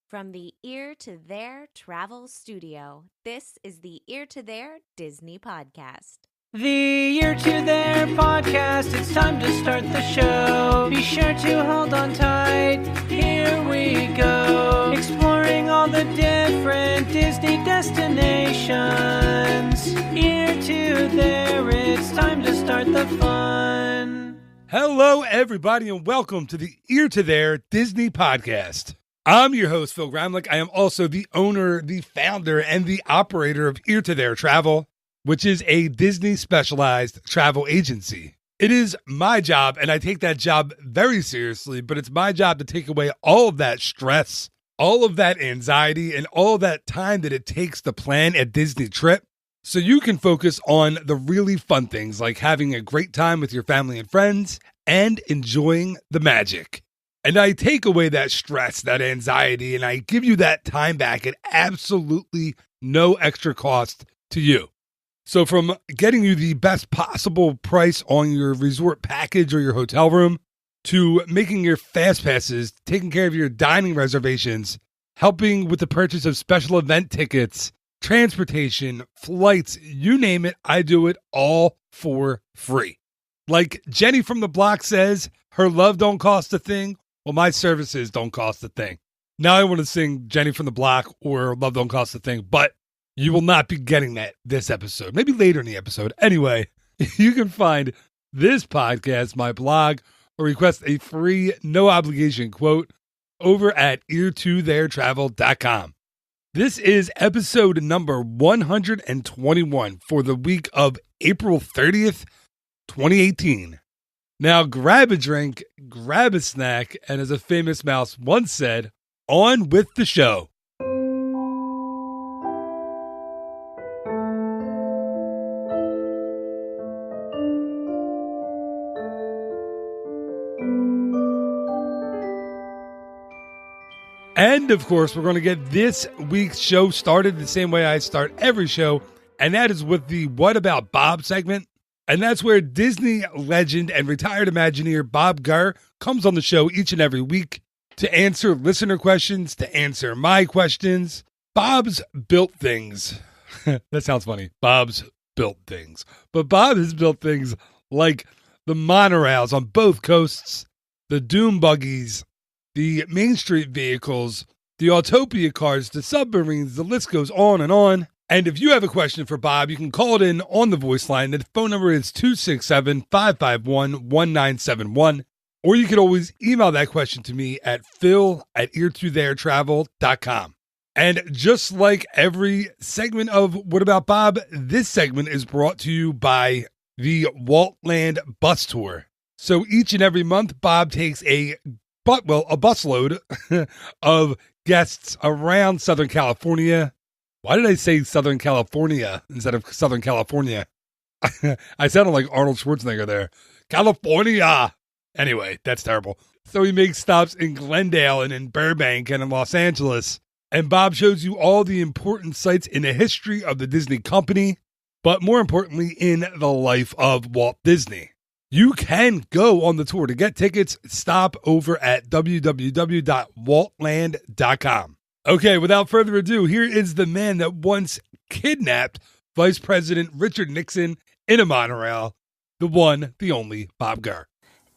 From the Ear to There Travel Studio, this is the Ear to There Disney Podcast. The Ear to There Podcast, it's time to start the show. Be sure to hold on tight, here we go. Exploring all the different Disney destinations. Ear to There, it's time to start the fun. Hello, everybody, and welcome to the Ear to There Disney Podcast. I'm your host, Phil Gramlich. I am also the owner, the founder, and the operator of Ear to There Travel, which is a Disney-specialized travel agency. It is my job, and I take that job very seriously, but it's my job to take away all of that stress, all of that anxiety, and all of that time that it takes to plan a Disney trip, so you can focus on the really fun things like having a great time with your family and friends and enjoying the magic. And I take away that stress, that anxiety, and I give you that time back at absolutely no extra cost to you. So from getting you the best possible price on your resort package or your hotel room, to making your fast passes, taking care of your dining reservations, helping with the purchase of special event tickets, transportation, flights, you name it, I do it all for free. Like Jenny from the block says, her love don't cost a thing. Well, my services don't cost a thing. Now I want to sing Jenny from the block or Love Don't Cost a Thing, but you will not be getting that this episode. Maybe later in the episode. Anyway, you can find this podcast, my blog, or request a free, no obligation quote over at ear2theretravel.com. This is episode number 121 for the week of April 30th, 2018. Now grab a drink, grab a snack, and as a famous mouse once said, on with the show. And of course, we're going to get this week's show started the same way I start every show, and that is with the What About Bob segment. And that's where Disney legend and retired Imagineer Bob Gurr comes on the show each and every week to answer listener questions, to answer my questions. Bob's built things. That sounds funny. Bob's built things. But Bob has built things like the monorails on both coasts, the Doom buggies, the Main Street vehicles, the Autopia cars, the submarines, the list goes on and on. And if you have a question for Bob, you can call it in on the voice line. The phone number is 267-551-1971. Or you can always email that question to me at phil@ear2theretravel.com. And just like every segment of What About Bob, this segment is brought to you by the Waltland Bus Tour. So each and every month, Bob takes a busload of guests around Southern California. Why did I say Southern California instead of Southern California? I sounded like Arnold Schwarzenegger there. California! Anyway, that's terrible. So he makes stops in Glendale and in Burbank and in Los Angeles. And Bob shows you all the important sites in the history of the Disney company, but more importantly, in the life of Walt Disney. You can go on the tour. To get tickets, stop over at www.waltland.com. Okay, without further ado, here is the man that once kidnapped Vice President Richard Nixon in a monorail, the one, the only, Bob Gurr.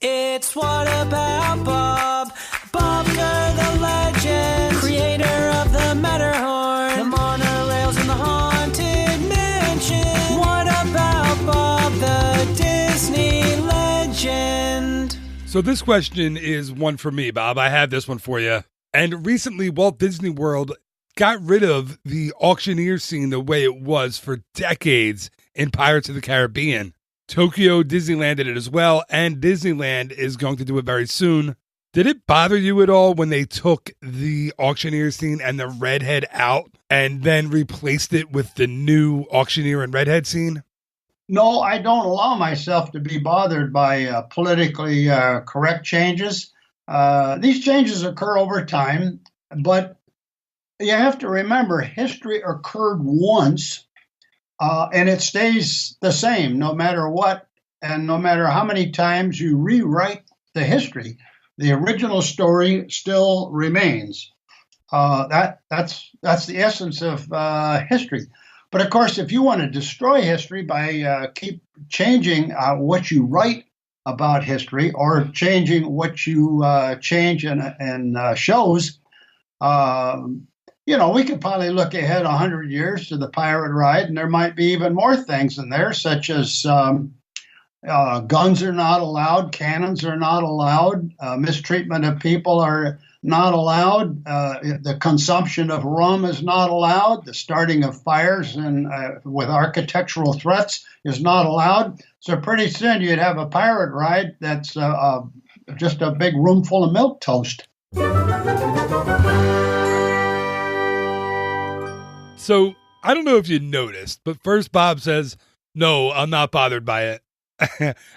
It's What About Bob? Bob Gurr, the legend, creator of the Matterhorn, the monorails and the Haunted Mansion. What about Bob, the Disney legend? So this question is one for me, Bob. I have this one for you. And recently, Walt Disney World got rid of the auctioneer scene the way it was for decades in Pirates of the Caribbean. Tokyo Disneyland did it as well, and Disneyland is going to do it very soon. Did it bother you at all when they took the auctioneer scene and the redhead out and then replaced it with the new auctioneer and redhead scene? No, I don't allow myself to be bothered by politically correct changes. These changes occur over time, but you have to remember history occurred once, and it stays the same no matter what, and no matter how many times you rewrite the history. The original story still remains. That's the essence of history. But of course, if you want to destroy history by keep changing what you write about history or changing what you change in shows, we could probably look ahead 100 years to the pirate ride, and there might be even more things in there, such as guns are not allowed, cannons are not allowed, mistreatment of people are not allowed, the consumption of rum is not allowed, the starting of fires and with architectural threats is not allowed. So pretty soon you'd have a pirate ride that's just a big room full of milk toast. So I don't know if you noticed, but first Bob says, "No, I'm not bothered by it."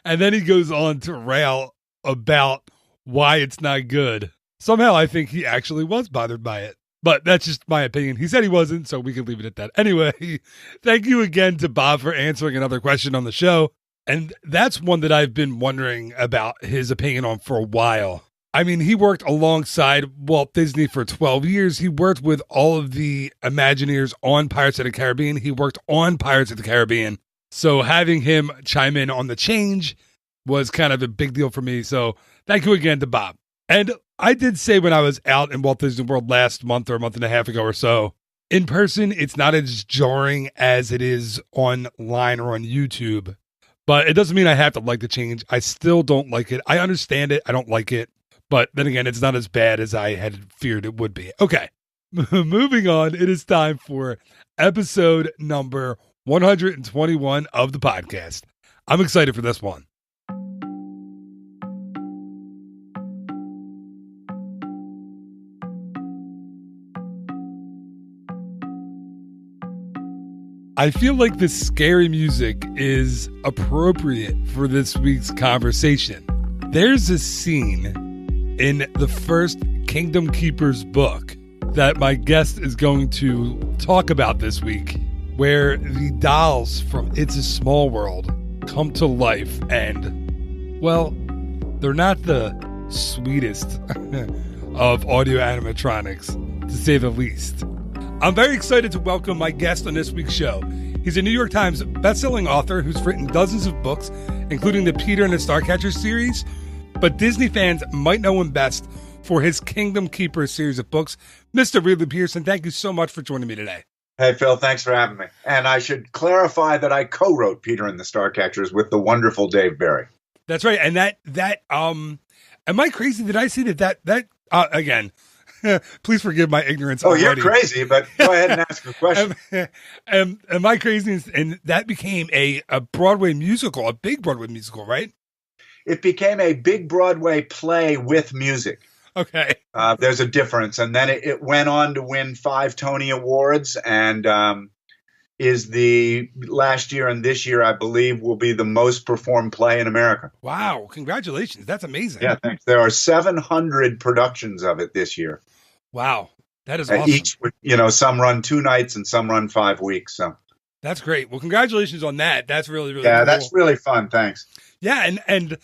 And then he goes on to rail about why it's not good. Somehow I think he actually was bothered by it, but that's just my opinion. He said he wasn't, so we can leave it at that. Anyway, thank you again to Bob for answering another question on the show. And that's one that I've been wondering about his opinion on for a while. I mean, he worked alongside Walt Disney for 12 years. He worked with all of the Imagineers on Pirates of the Caribbean. He worked on Pirates of the Caribbean. So having him chime in on the change was kind of a big deal for me. So thank you again to Bob. And I did say when I was out in Walt Disney World last month or a month and a half ago or so, in person, it's not as jarring as it is online or on YouTube. But it doesn't mean I have to like the change. I still don't like it. I understand it. I don't like it. But then again, it's not as bad as I had feared it would be. Okay, moving on. It is time for episode number 121 of the podcast. I'm excited for this one. I feel like the scary music is appropriate for this week's conversation. There's a scene in the first Kingdom Keepers book that my guest is going to talk about this week, where the dolls from It's a Small World come to life and, well, they're not the sweetest of audio animatronics, to say the least. I'm very excited to welcome my guest on this week's show. He's a New York Times bestselling author who's written dozens of books, including the Peter and the Starcatcher series, but Disney fans might know him best for his Kingdom Keepers series of books. Mr. Ridley Pearson, thank you so much for joining me today. Hey, Phil, thanks for having me. And I should clarify that I co-wrote Peter and the Starcatchers with the wonderful Dave Barry. That's right. And that am I crazy? Did I see that again, please forgive my ignorance already. You're crazy, but go ahead and ask a question. Am I crazy? And that became a Broadway musical, a big Broadway musical, right? It became a big Broadway play with music. Okay. There's a difference. And then it went on to win 5 Tony Awards and is the last year and this year, I believe, will be the most performed play in America. Wow. Congratulations. That's amazing. Yeah, thanks. There are 700 productions of it this year. Wow. That is awesome. Each, some run 2 nights and some run 5 weeks. So that's great. Well, congratulations on that. That's really, really cool. That's really fun. Thanks. Yeah. And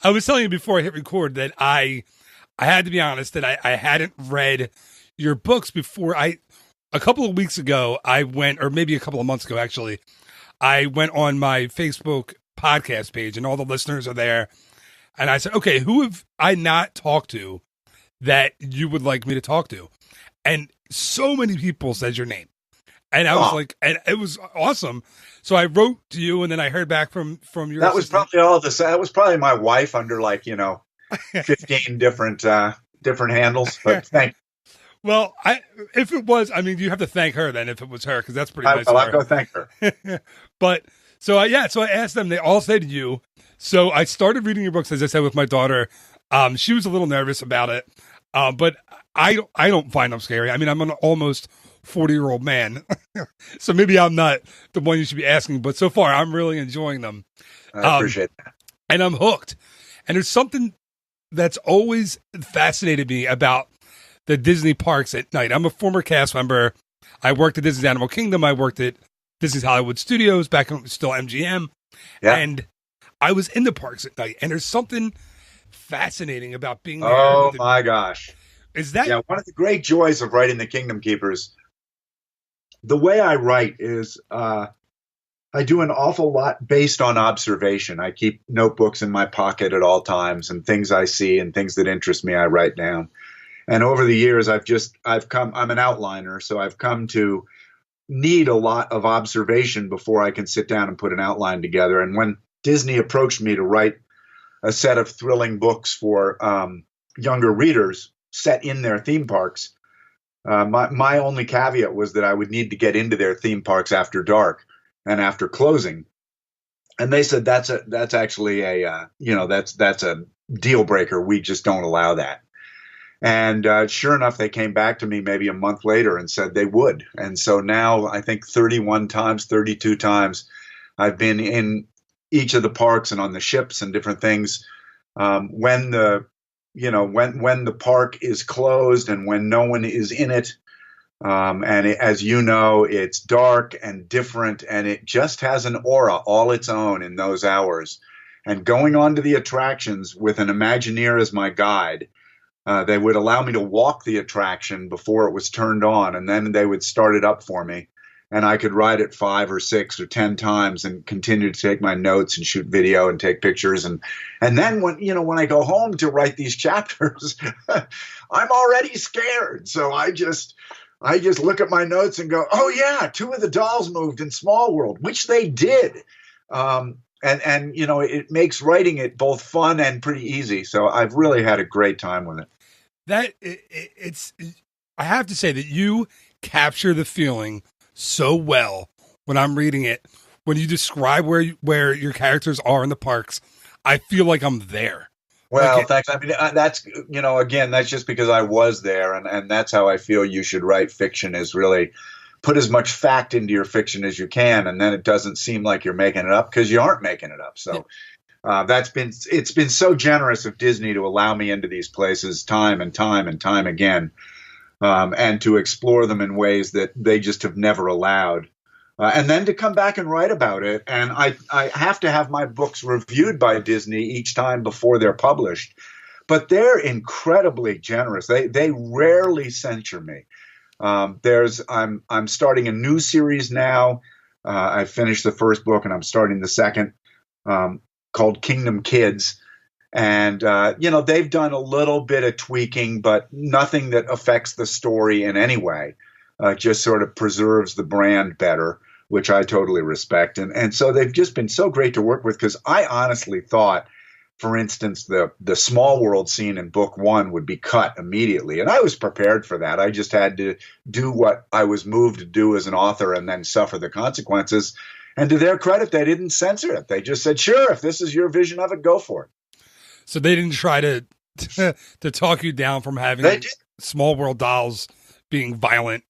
I was telling you before I hit record that I had to be honest that I hadn't read your books before. A couple of weeks ago, I went, or maybe a couple of months ago, actually, I went on my Facebook podcast page and all the listeners are there. And I said, okay, who have I not talked to that you would like me to talk to? And so many people said your name. And I was like, and it was awesome. So I wrote to you and then I heard back from your That was probably all this. That was probably my wife under 15 different handles, but thank you. Well, if it was, you have to thank her then if it was her, because that's pretty nice. I'll go thank her. But so I asked them, they all said you. So I started reading your books, as I said, with my daughter. She was a little nervous about it, but I don't find them scary. I'm an almost 40-year-old man, so maybe I'm not the one you should be asking, but so far I'm really enjoying them. I appreciate that. And I'm hooked. And there's something that's always fascinated me about the Disney parks at night. I'm a former cast member. I worked at Disney's Animal Kingdom. I worked at Disney's Hollywood Studios, back when it was still MGM. Yeah. And I was in the parks at night. And there's something fascinating about being there. Oh, my gosh. Is that Yeah, one of the great joys of writing the Kingdom Keepers, the way I write is I do an awful lot based on observation. I keep notebooks in my pocket at all times, and things I see and things that interest me, I write down. And over the years, I'm an outliner, so I've come to need a lot of observation before I can sit down and put an outline together. And when Disney approached me to write a set of thrilling books for younger readers set in their theme parks, my only caveat was that I would need to get into their theme parks after dark and after closing. And they said that's actually that's a deal breaker. We just don't allow that. And sure enough, they came back to me maybe a month later and said they would. And so now I think 31 times, 32 times, I've been in each of the parks and on the ships and different things. When the park is closed and when no one is in it, as you know, it's dark and different, and it just has an aura all its own in those hours. And going on to the attractions with an Imagineer as my guide. They would allow me to walk the attraction before it was turned on, and then they would start it up for me. And I could ride it 5 or 6 or 10 times and continue to take my notes and shoot video and take pictures. And then when I go home to write these chapters, I'm already scared. So I just look at my notes and go, oh yeah, 2 of the dolls moved in Small World, which they did. It makes writing it both fun and pretty easy. So I've really had a great time with it. I have to say that you capture the feeling so well when I'm reading it. When you describe where your characters are in the parks, I feel like I'm there. Well, thanks. I mean, that's, again, that's just because I was there, and that's how I feel you should write fiction, is really put as much fact into your fiction as you can, and then it doesn't seem like you're making it up, because you aren't making it up. So it's been so generous of Disney to allow me into these places time and time and time again, and to explore them in ways that they just have never allowed. And then to come back and write about it. And I have to have my books reviewed by Disney each time before they're published. But they're incredibly generous. They rarely censure me. I'm starting a new series now. I finished the first book and I'm starting the second, called Kingdom Kids. And, they've done a little bit of tweaking, but nothing that affects the story in any way. Just sort of preserves the brand better, which I totally respect. And so they've just been so great to work with, because I honestly thought, for instance, the Small World scene in book 1 would be cut immediately. And I was prepared for that. I just had to do what I was moved to do as an author and then suffer the consequences. And to their credit, they didn't censor it. They just said, sure, if this is your vision of it, go for it. So they didn't try to talk you down from having Small World dolls being violent.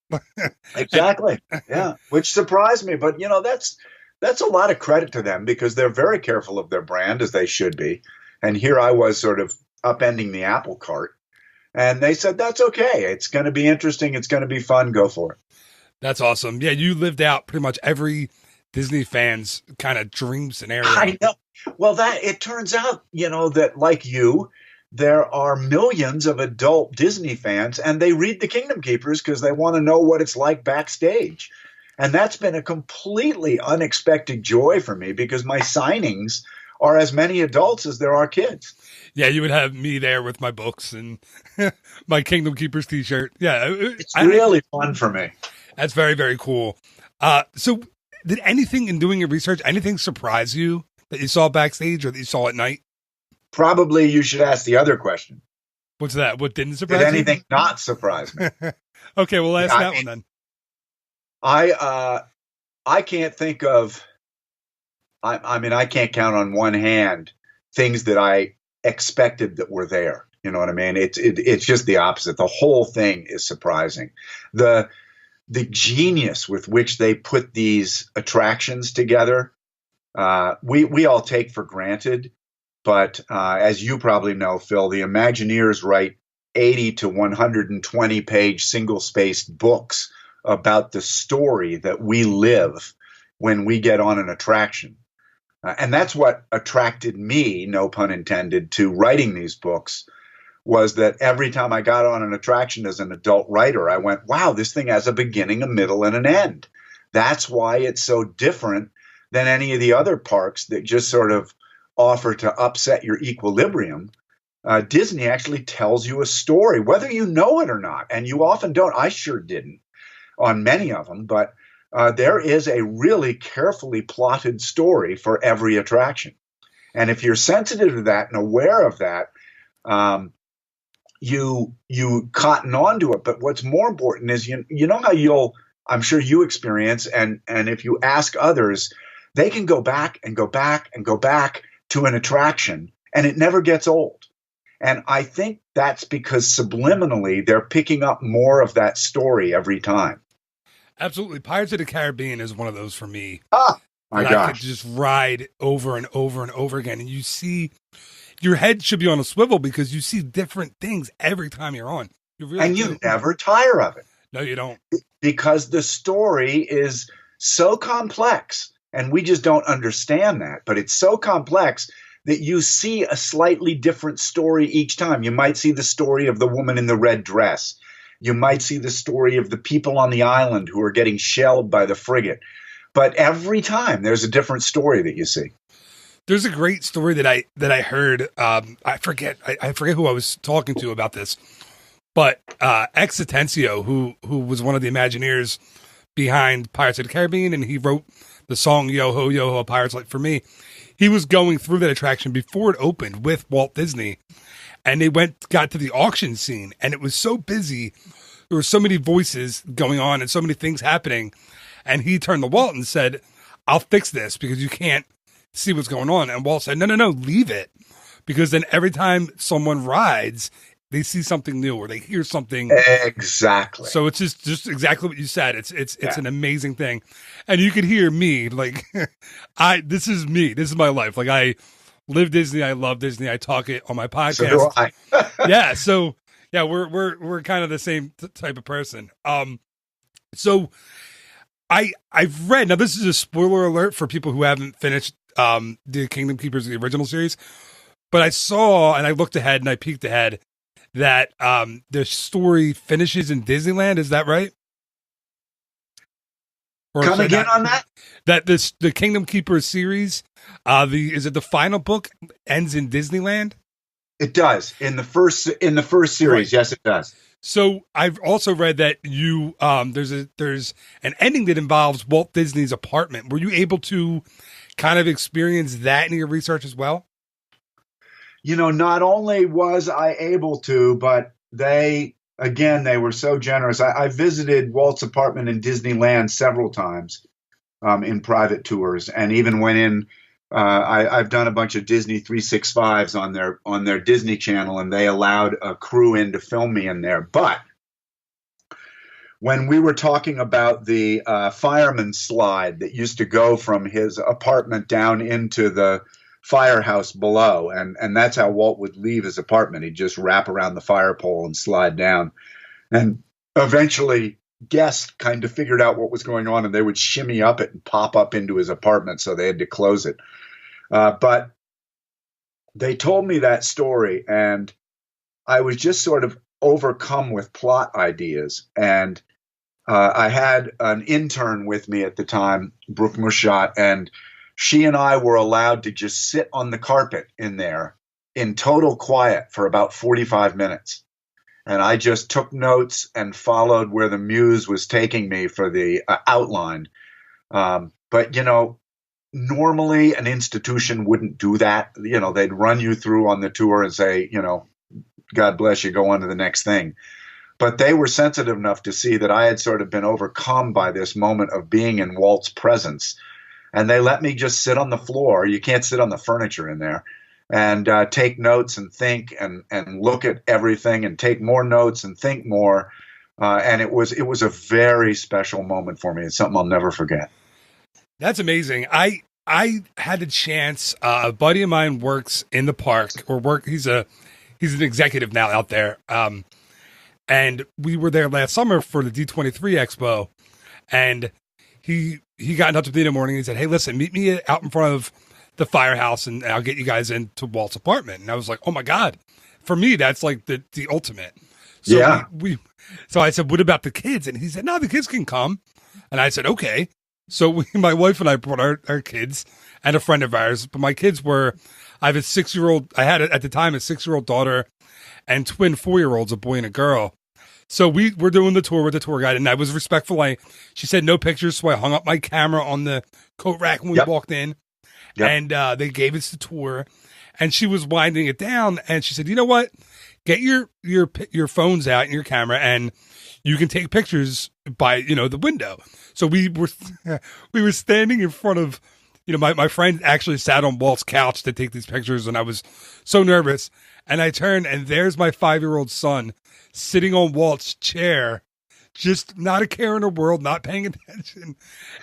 Exactly. Yeah. Which surprised me. But, that's a lot of credit to them, because they're very careful of their brand, as they should be. And here I was sort of upending the apple cart. And they said, that's okay. It's going to be interesting. It's going to be fun. Go for it. That's awesome. Yeah, you lived out pretty much every Disney fan's kind of dream scenario. I know. Well, it turns out, that like you, there are millions of adult Disney fans, and they read The Kingdom Keepers because they want to know what it's like backstage. And that's been a completely unexpected joy for me, because my signings are as many adults as there are kids. Yeah, you would have me there with my books and my Kingdom Keepers t-shirt. Yeah. It's really fun for me. That's very, very cool. So did anything in doing your research, anything surprise you that you saw backstage or that you saw at night? Probably you should ask the other question. What's that? What didn't surprise you? Did anything not surprise me? Okay, well, ask that one then. I can't think of, I can't count on one hand things that I expected that were there. You know what I mean? It's just the opposite. The whole thing is surprising. The genius with which they put these attractions together, we all take for granted. But as you probably know, Phil, the Imagineers write 80 to 120 page single-spaced books about the story that we live when we get on an attraction. And that's what attracted me, no pun intended, to writing these books, was that every time I got on an attraction as an adult writer, I went, wow, this thing has a beginning, a middle, and an end. That's why it's so different than any of the other parks that just sort of offer to upset your equilibrium. Disney actually tells you a story, whether you know it or not. And you often don't. I sure didn't on many of them. But there is a really carefully plotted story for every attraction. And if you're sensitive to that and aware of that, you cotton onto it. But what's more important is, you know how I'm sure you experience, and if you ask others, they can go back and go back and go back to an attraction, and it never gets old. And I think that's because subliminally they're picking up more of that story every time. Absolutely. Pirates of the Caribbean is one of those for me. My gosh. I could just ride over and over and over again. And you see, your head should be on a swivel because you see different things every time you're on. You never tire of it. No, you don't. Because the story is so complex, and we just don't understand that. But it's so complex that you see a slightly different story each time. You might see the story of the woman in the red dress. You might see the story of the people on the island who are getting shelled by the frigate. But every time there's a different story that you see. There's a great story that I heard. I forget who I was talking to about this, but Ex Atencio, who was one of the Imagineers behind Pirates of the Caribbean, and he wrote the song Yo Ho, Pirates Like For Me. He was going through that attraction before it opened with Walt Disney, and they got to the auction scene, and it was so busy. There were so many voices going on and so many things happening. And he turned to Walt and said, I'll fix this because you can't see what's going on. And Walt said, no, leave it. Because then every time someone rides, they see something new or they hear something. Exactly. So it's just exactly what you said. It's an amazing thing. And you could hear me, like, this is me. This is my life. Like, I live Disney. I love Disney. I talk it on my podcast. So do I. Yeah. So yeah, we're kind of the same type of person. So I've read, now this is a spoiler alert for people who haven't finished the Kingdom Keepers, the original series, but I saw, and I looked ahead and I peeked ahead, that the story finishes in Disneyland. Is that right? Or come again on that? That the Kingdom Keepers series, is it the final book ends in Disneyland? It does. In the first series, right. Yes, it does. So I've also read that you there's an ending that involves Walt Disney's apartment. Were you able to kind of experience that in your research as well? Not only was I able to, but they were so generous. I visited Walt's apartment in Disneyland several times in private tours, and even went in. I've done a bunch of Disney 365s on their Disney Channel, and they allowed a crew in to film me in there. But when we were talking about the fireman slide that used to go from his apartment down into the firehouse below, and that's how Walt would leave his apartment. He'd just wrap around the fire pole and slide down. And eventually guests kind of figured out what was going on, and they would shimmy up it and pop up into his apartment, so they had to close it. But they told me that story, and I was just sort of overcome with plot ideas. And I had an intern with me at the time, Brooke Mushat, and she and I were allowed to just sit on the carpet in there in total quiet for about 45 minutes. And I just took notes and followed where the muse was taking me for the outline. But, normally an institution wouldn't do that. They'd run you through on the tour and say, God bless you, go on to the next thing. But they were sensitive enough to see that I had sort of been overcome by this moment of being in Walt's presence. And they let me just sit on the floor. You can't sit on the furniture in there. And take notes and think and look at everything and take more notes and think more. And it was a very special moment for me. It's something I'll never forget. That's amazing. I had a chance. A buddy of mine works in the park, he's an executive now out there. And we were there last summer for the D23 Expo, and he got in touch with me in the morning. He said, "Hey, listen, meet me out in front of the firehouse and I'll get you guys into Walt's apartment." And I was like, "Oh my God, for me, that's like the ultimate. So Yeah. so I said, what about the kids? And he said, no, the kids can come. And I said, okay. So my wife and I brought our kids and a friend of ours, but my kids I have a 6-year-old, I had at the time a 6-year-old daughter and twin 4-year-olds, a boy and a girl. So we're doing the tour with the tour guide, and I was respectful. She said no pictures, so I hung up my camera on the coat rack when we walked in, and they gave us the tour, and she was winding it down, and she said, you know what? Get your phones out and your camera, and you can take pictures by the window. So we were standing in front of my friend actually sat on Walt's couch to take these pictures, and I was so nervous. And I turned, and there's my 5-year-old son sitting on Walt's chair, just not a care in the world, not paying attention.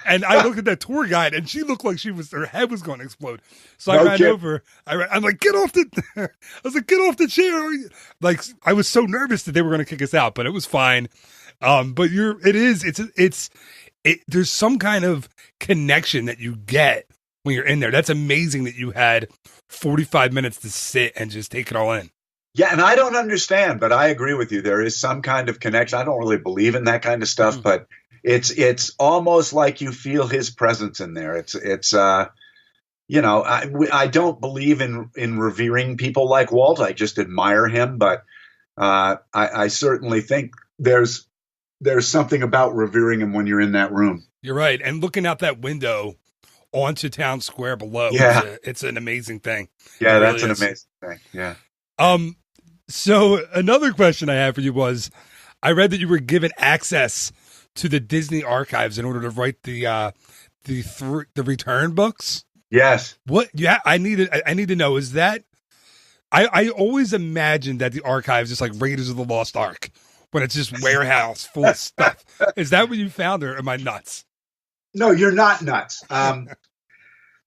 And I looked at that tour guide, and she looked like her head was going to explode. So I ran over. I'm like, get off I was like, get off the chair. Like, I was so nervous that they were going to kick us out, but it was fine. But there's some kind of connection that you get when you're in there. That's amazing that you had 45 minutes to sit and just take it all in. Yeah, and I don't understand, but I agree with you. There is some kind of connection. I don't really believe in that kind of stuff, but it's almost like you feel his presence in there. I don't believe in revering people like Walt. I just admire him, but I certainly think there's something about revering him when you're in that room. You're right, and looking out that window onto town square below, it's an amazing thing. Yeah, that's an amazing thing. Yeah. So another question I have for you was, I read that you were given access to the Disney archives in order to write the return books. Yes. What? Yeah, I need to know. Is that? I always imagined that the archives is like Raiders of the Lost Ark, when it's just warehouse full of stuff. Is that what you found, or am I nuts? No, you're not nuts.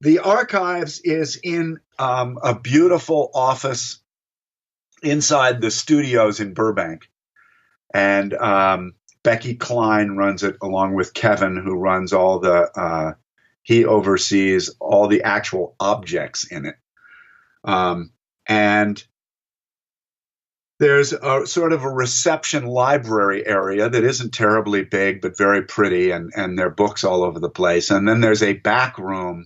The archives is in a beautiful office inside the studios in Burbank. And Becky Klein runs it, along with Kevin, who runs he oversees all the actual objects in it. And there's a sort of a reception library area that isn't terribly big, but very pretty, and there are books all over the place. And then there's a back room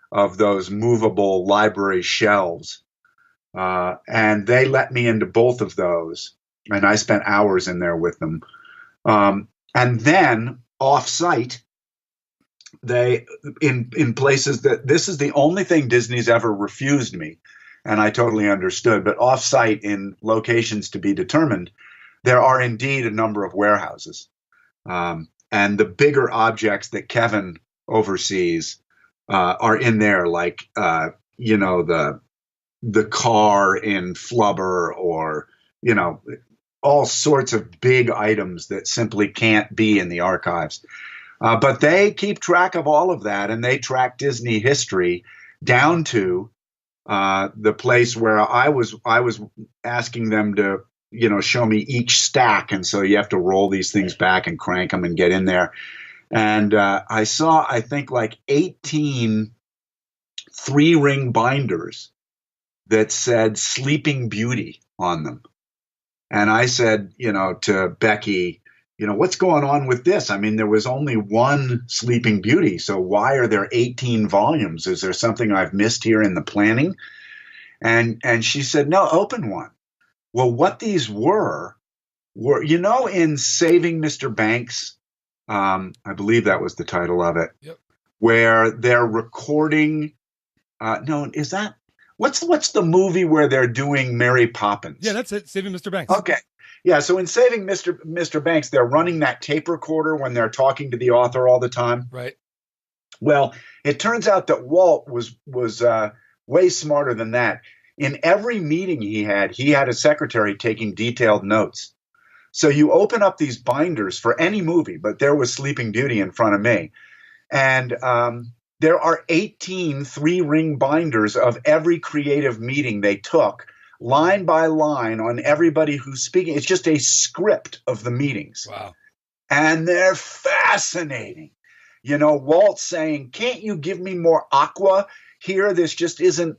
of those movable library shelves. And they let me into both of those, and I spent hours in there with them. And then off-site, they in places that this is the only thing Disney's ever refused me, and I totally understood. But off-site, in locations to be determined, there are indeed a number of warehouses, and the bigger objects that Kevin oversees are in there, like the car in Flubber, or all sorts of big items that simply can't be in the archives. But they keep track of all of that, and they track Disney history down to the place where I was asking them to show me each stack, and so you have to roll these things back and crank them and get in there. And I saw, I think, like 18 3-ring binders that said Sleeping Beauty on them. And I said, to Becky, what's going on with this? I mean, there was only one Sleeping Beauty, so why are there 18 volumes? Is there something I've missed here in the planning? And she said, no, open one. Well, what these were in Saving Mr. Banks, I believe that was the title of it, yep, where they're recording. Is that? What's the movie where they're doing Mary Poppins? Yeah, that's it. Saving Mr. Banks. Okay. Yeah. So in Saving Mr. Banks, they're running that tape recorder when they're talking to the author all the time. Right. Well, it turns out that Walt was way smarter than that. In every meeting he had a secretary taking detailed notes. So you open up these binders for any movie, but there was Sleeping Beauty in front of me. And there are 18 3-ring binders of every creative meeting they took, line by line, on everybody who's speaking. It's just a script of the meetings. Wow. And they're fascinating. Walt saying, can't you give me more aqua here? This isn't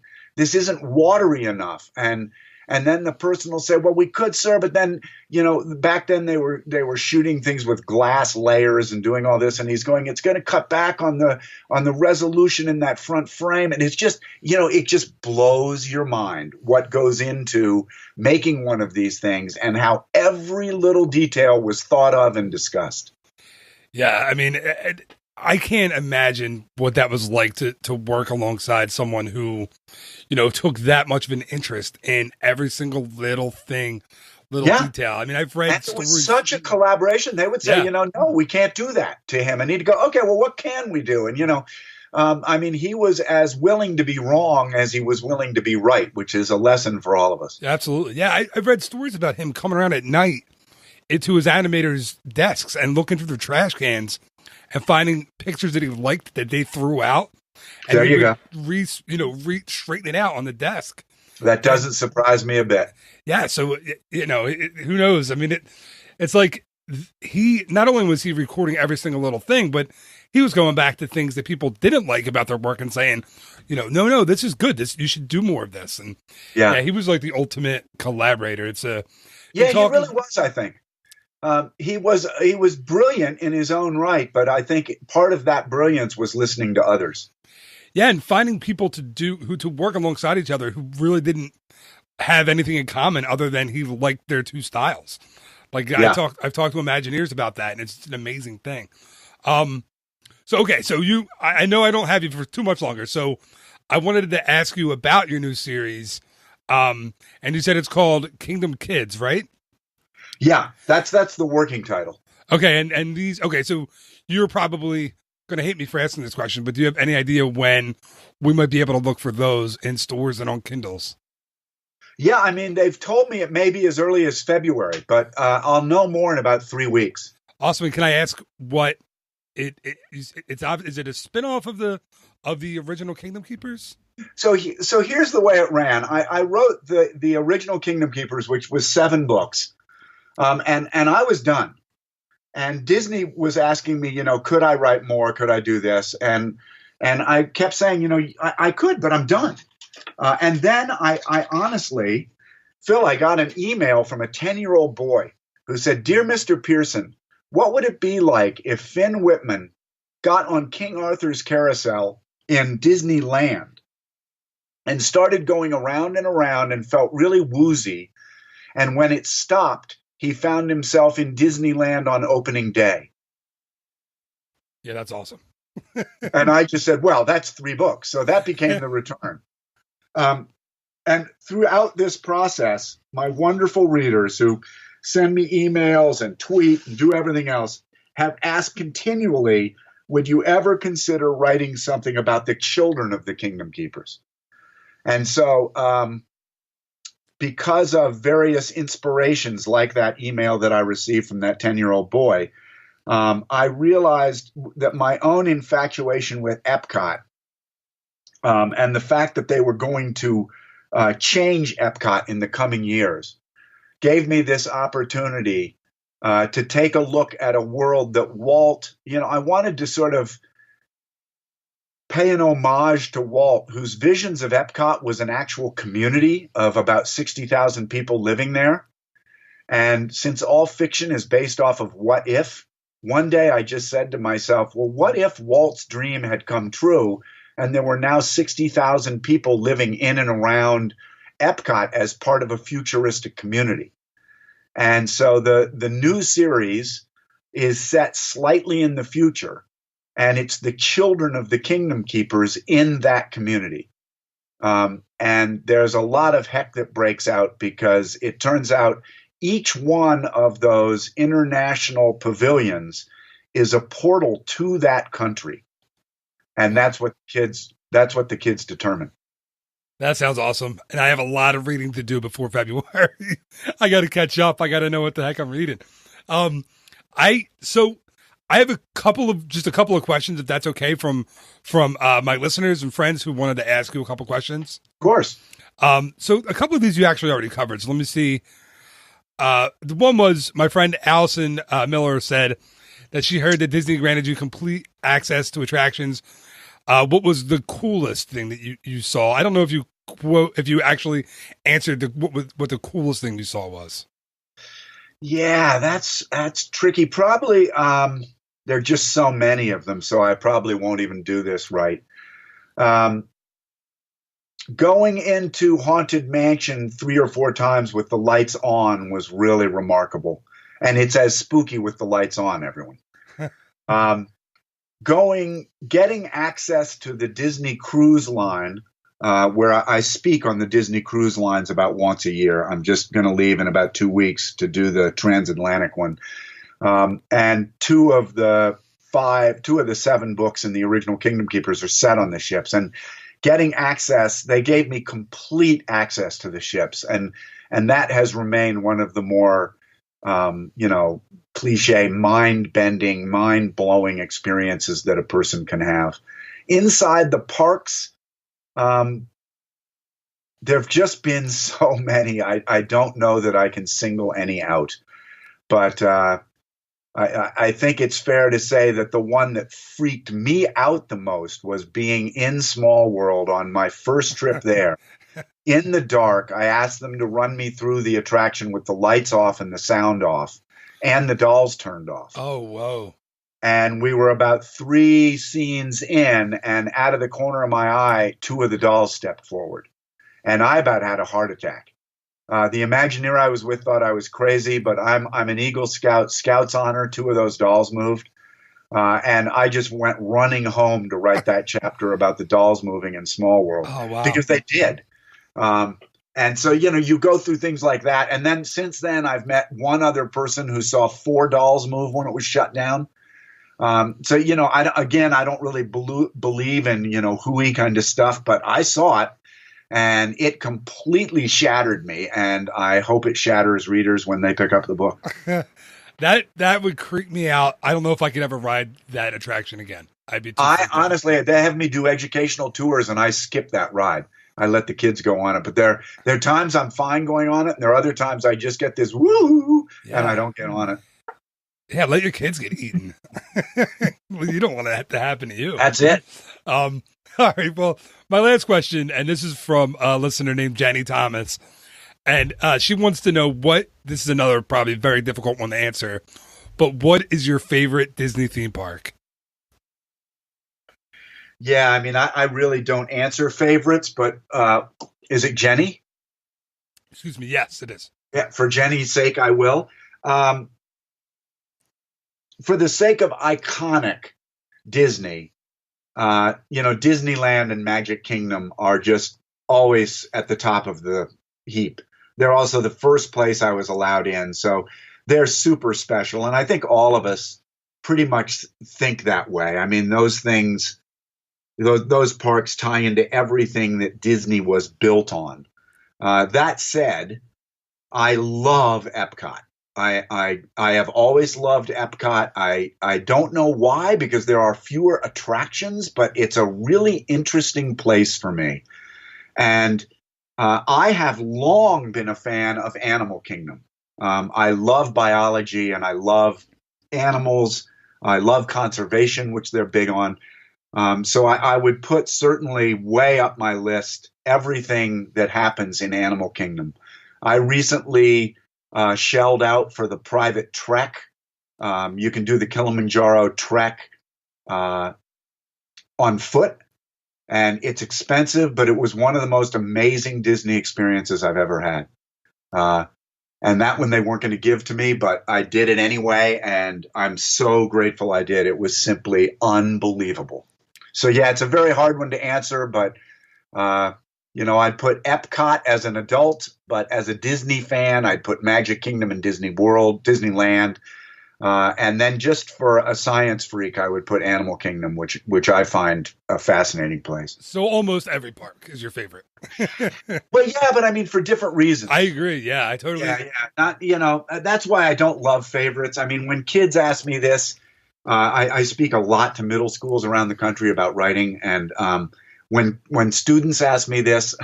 watery enough. And And then the person will say, well, we could, sir, but then, back then they were shooting things with glass layers and doing all this. And he's going, it's going to cut back on the resolution in that front frame. And it's just, it just blows your mind what goes into making one of these things and how every little detail was thought of and discussed. Yeah. I mean, I can't imagine what that was like to work alongside someone who, took that much of an interest in every single little thing, detail. I mean, I've read and stories. It was such a collaboration. They would say, no, we can't do that to him. And he'd go, okay, well, what can we do? And, I mean, he was as willing to be wrong as he was willing to be right, which is a lesson for all of us. Absolutely. Yeah. I've read stories about him coming around at night into his animators' desks and looking through their trash cans and finding pictures that he liked that they threw out. And there you go. Straighten it out on the desk. That doesn't surprise me a bit. Yeah. So, who knows? I mean, it's like he, not only was he recording every single little thing, but he was going back to things that people didn't like about their work and saying, no, this is good. You should do more of this. And he was like the ultimate collaborator. He really was, I think. He was brilliant in his own right, but I think part of that brilliance was listening to others. Yeah, and finding people to work alongside each other who really didn't have anything in common other than he liked their two styles. Like I've talked to Imagineers about that, and it's an amazing thing. So I know I don't have you for too much longer, so I wanted to ask you about your new series. And you said it's called Kingdom Kids, right? Yeah, that's the working title. Okay, and these so you're probably going to hate me for asking this question, but do you have any idea when we might be able to look for those in stores and on Kindles? Yeah, I mean, they've told me it may be as early as February, but I'll know more in about 3 weeks. Awesome. And can I ask what is it a spinoff of the original Kingdom Keepers? So here's the way it ran. I wrote the original Kingdom Keepers, which was 7 books. And I was done. And Disney was asking me, could I write more? Could I do this? And I kept saying, I could, but I'm done. And then I honestly, Phil, I got an email from a 10-year-old boy who said, "Dear Mr. Pearson, what would it be like if Finn Whitman got on King Arthur's carousel in Disneyland and started going around and around and felt really woozy? And when it stopped, he found himself in Disneyland on opening day." Yeah, that's awesome. And I just said, well, that's 3 books. So that became the return. And throughout this process, my wonderful readers who send me emails and tweet and do everything else have asked continually, would you ever consider writing something about the children of the Kingdom Keepers? And so because of various inspirations like that email that I received from that 10-year-old boy, I realized that my own infatuation with Epcot and the fact that they were going to change Epcot in the coming years gave me this opportunity to take a look at a world that Walt, I wanted to sort of pay an homage to Walt, whose visions of Epcot was an actual community of about 60,000 people living there. And since all fiction is based off of what if, one day I just said to myself, well, what if Walt's dream had come true and there were now 60,000 people living in and around Epcot as part of a futuristic community? And so the new series is set slightly in the future, and it's the children of the Kingdom Keepers in that community. And there's a lot of heck that breaks out because it turns out each one of those international pavilions is a portal to that country. And that's what the kids determine. That sounds awesome. And I have a lot of reading to do before February. I got to catch up. I got to know what the heck I'm reading. I have a couple of questions, if that's okay, from my listeners and friends who wanted to ask you a couple questions. Of course. So a couple of these you actually already covered. So let me see. The one was my friend Allison Miller said that she heard that Disney granted you complete access to attractions. What was the coolest thing that you saw? I don't know if you quote, if you actually answered what the coolest thing you saw was. Yeah, that's tricky. Probably, there are just so many of them, so I probably won't even do this right. Going into Haunted Mansion 3 or 4 times with the lights on was really remarkable. And it's as spooky with the lights on, everyone. Getting access to the Disney Cruise Line, where I speak on the Disney Cruise Lines about once a year. I'm just going to leave in about 2 weeks to do the transatlantic one. And 2 of the 7 books in the original Kingdom Keepers are set on the ships. And getting access, they gave me complete access to the ships. And that has remained one of the more, cliche, mind-bending, mind-blowing experiences that a person can have. Inside the parks, there have just been so many. I don't know that I can single any out. But I think it's fair to say that the one that freaked me out the most was being in Small World on my first trip there. In the dark, I asked them to run me through the attraction with the lights off and the sound off and the dolls turned off. Oh, whoa. And we were about 3 scenes in, and out of the corner of my eye, 2 of the dolls stepped forward. And I about had a heart attack. The Imagineer I was with thought I was crazy, but I'm an Eagle Scout. Scout's honor, 2 of those dolls moved. And I just went running home to write that chapter about the dolls moving in Small World. Oh, wow. Because they did. And so, you go through things like that. And then since then, I've met one other person who saw 4 dolls move when it was shut down. I don't really believe in, hooey kind of stuff, but I saw it. And it completely shattered me, and I hope it shatters readers when they pick up the book. That would creep me out. I don't know if I could ever ride that attraction again. I'd be. Honestly, they have me do educational tours, and I skip that ride. I let the kids go on it. But there are times I'm fine going on it, and there are other times I just get this woo, and I don't get on it. Yeah, let your kids get eaten. Well, you don't want that to happen to you. That's it. All right. Well, my last question, and this is from a listener named Jenny Thomas, and she wants to know this is another probably very difficult one to answer, but what is your favorite Disney theme park? Yeah, I mean, I really don't answer favorites, but is it Jenny? Excuse me. Yes, it is. Yeah, for Jenny's sake, I will. For the sake of iconic Disney, Disneyland and Magic Kingdom are just always at the top of the heap. They're also the first place I was allowed in, so they're super special. And I think all of us pretty much think that way. I mean, those things, those parks tie into everything that Disney was built on. That said, I love Epcot. I have always loved Epcot. I don't know why, because there are fewer attractions, but it's a really interesting place for me. And I have long been a fan of Animal Kingdom. I love biology and I love animals. I love conservation, which they're big on. So I would put certainly way up my list everything that happens in Animal Kingdom. I recently shelled out for the private trek. You can do the Kilimanjaro trek on foot, and it's expensive, but it was one of the most amazing Disney experiences I've ever had. And that one they weren't going to give to me, but I did it anyway, and I'm so grateful I did. It was simply unbelievable. So yeah, it's a very hard one to answer, but I'd put Epcot as an adult, but as a Disney fan, I'd put Magic Kingdom and Disney World, Disneyland. And then just for a science freak, I would put Animal Kingdom, which I find a fascinating place. So almost every park is your favorite. Well, yeah, but I mean, for different reasons. I agree. Yeah, I totally agree. Not, that's why I don't love favorites. I mean, when kids ask me this, I speak a lot to middle schools around the country about writing, and when students ask me this,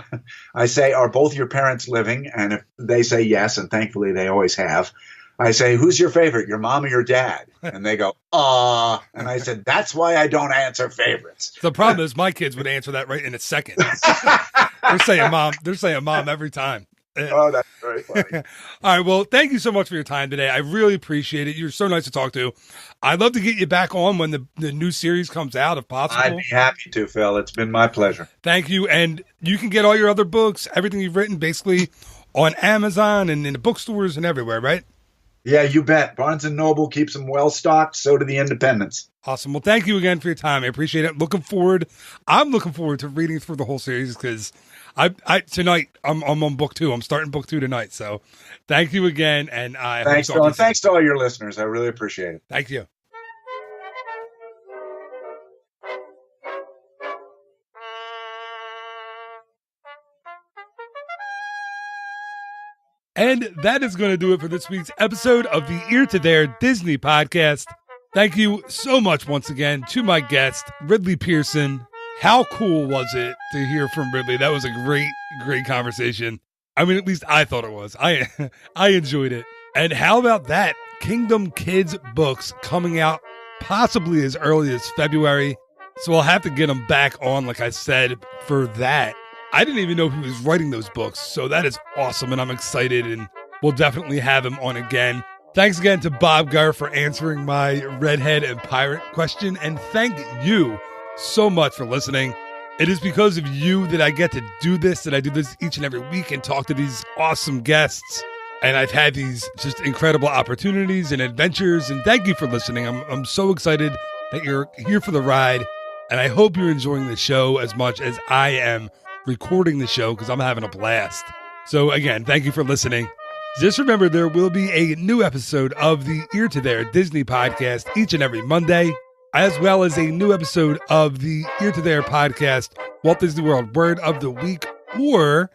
I say, are both your parents living? And if they say yes, and thankfully they always have, I say, who's your favorite, your mom or your dad? And they go, and I said, that's why I don't answer favorites. The problem is my kids would answer that right in a second. They're saying mom every time. Oh, that's very funny. All right. Well, thank you so much for your time today. I really appreciate it. You're so nice to talk to. I'd love to get you back on when the new series comes out, if possible. I'd be happy to, Phil. It's been my pleasure. Thank you. And you can get all your other books, everything you've written, basically on Amazon and in the bookstores and everywhere, right? Yeah, you bet. Barnes & Noble keeps them well stocked. So do the independents. Awesome. Well, thank you again for your time. I appreciate it. I'm looking forward to reading through the whole series because tonight I'm on book 2. I'm starting book 2 tonight. So thank you again. And thanks, Phil. And thanks to all your listeners. I really appreciate it. Thank you. And that is going to do it for this week's episode of the Ear to There Disney podcast. Thank you so much once again to my guest, Ridley Pearson. How cool was it to hear from Ridley? That was a great conversation. I mean, at least I thought it was. I enjoyed it. And how about that? Kingdom Kids books coming out possibly as early as February. So I'll have to get him back on, like I said, for that. I didn't even know he was writing those books, so that is awesome, and I'm excited, and we'll definitely have him on again. Thanks again to Bob Gurr for answering my redhead and pirate question, and thank you so much for listening. It is because of you that I get to do this, that I do this each and every week and talk to these awesome guests, and I've had these just incredible opportunities and adventures, and thank you for listening. I'm so excited that you're here for the ride, and I hope you're enjoying the show as much as I am recording the show because I'm having a blast. So again, thank you for listening. Just remember, there will be a new episode of the Ear to There Disney podcast each and every Monday, as well as a new episode of the Ear to There podcast, Walt Disney World Word of the Week, or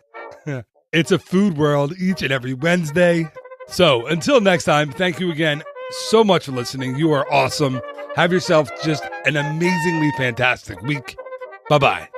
It's a Food World each and every Wednesday. So until next time, thank you again so much for listening. You are awesome. Have yourself just an amazingly fantastic week. Bye-bye.